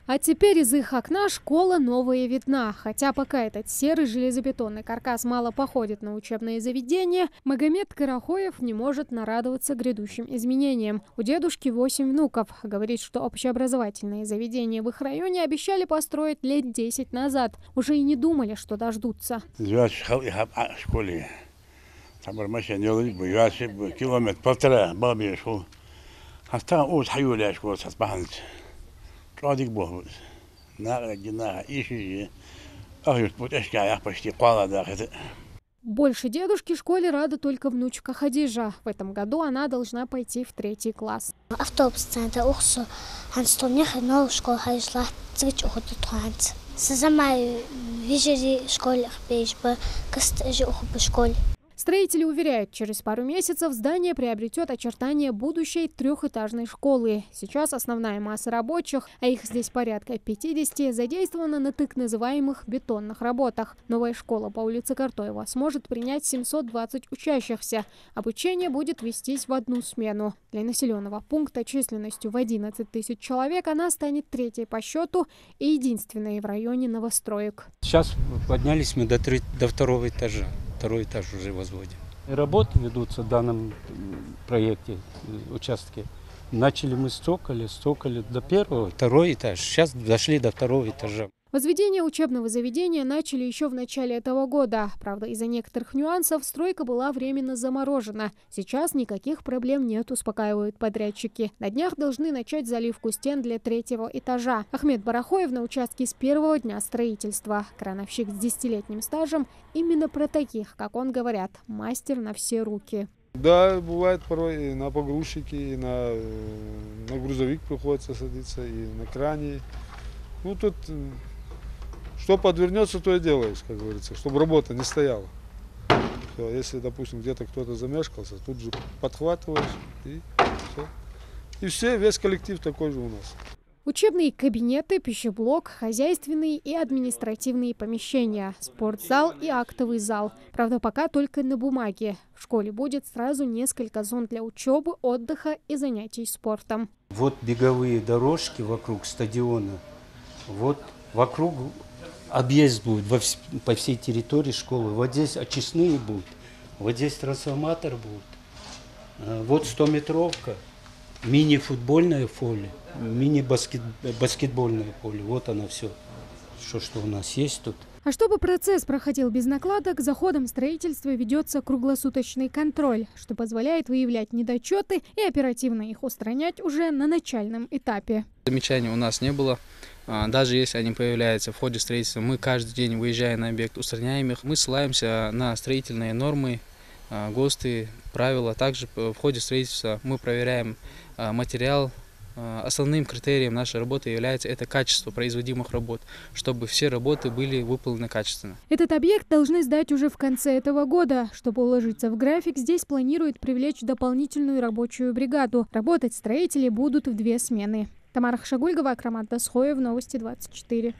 А теперь из их окна школа новая видна. Хотя пока этот серый железобетонный каркас мало походит на учебные заведения, Магомед Карахоев не может нарадоваться грядущим изменениям. У дедушки 8 внуков. Говорит, что общеобразовательные заведения в их районе обещали построить лет 10 назад. Уже и не думали, что дождутся. Больше дедушки школе рада только внучка Хадижа. В этом году она должна пойти в 3 класс. Автобус центр ухсу ханстомнях но школа хайшла цвич ухоту транс. Сазамай вижери школе бейжба кастежи уху школе. Строители уверяют, через пару месяцев здание приобретет очертания будущей 3-этажной школы. Сейчас основная масса рабочих, а их здесь порядка 50, задействована на так называемых бетонных работах. Новая школа по улице Картоева сможет принять 720 учащихся. Обучение будет вестись в одну смену. Для населенного пункта численностью в 11 тысяч человек она станет 3-й по счету и единственной в районе новостроек. Сейчас поднялись мы до 2-го этажа. 2-й этаж уже возводим. Работы ведутся в данном проекте, участке. Начали мы с цоколя до 1-го, 2-й этаж. Сейчас дошли до 2-го этажа. Возведение учебного заведения начали еще в начале этого года. Правда, из-за некоторых нюансов стройка была временно заморожена. Сейчас никаких проблем нет, успокаивают подрядчики. На днях должны начать заливку стен для 3-го этажа. Ахмед Барахоев на участке с первого дня строительства. Крановщик с 10-летним стажем. Именно про таких, как он говорят, мастер на все руки. Да, бывает порой и на погрузчики, и на грузовик приходится садиться, и на кране. Ну тут... Что подвернется, то и делаешь, как говорится, чтобы работа не стояла. Все, если, допустим, где-то кто-то замешкался, тут же подхватываешь и все. И все, весь коллектив такой же у нас. Учебные кабинеты, пищеблок, хозяйственные и административные помещения, спортзал и актовый зал. Правда, пока только на бумаге. В школе будет сразу несколько зон для учебы, отдыха и занятий спортом. Вот беговые дорожки вокруг стадиона, вот вокруг... Объезд будет по всей территории школы. Вот здесь очистные будут, вот здесь трансформатор будет. Вот 100-метровка, мини-футбольное поле, мини-баскетбольное поле. Вот оно все, что у нас есть тут. А чтобы процесс проходил без накладок, за ходом строительства ведется круглосуточный контроль, что позволяет выявлять недочеты и оперативно их устранять уже на начальном этапе. Замечаний у нас не было. Даже если они появляются в ходе строительства, мы каждый день, выезжая на объект, устраняем их. Мы ссылаемся на строительные нормы, ГОСТы, правила. Также в ходе строительства мы проверяем материал. Основным критерием нашей работы является это качество производимых работ, чтобы все работы были выполнены качественно. Этот объект должны сдать уже в конце этого года. Чтобы уложиться в график, здесь планируют привлечь дополнительную рабочую бригаду. Работать строители будут в 2 смены. Тамара Хашагульгова, Акрамат Дасхоев, Новости 24.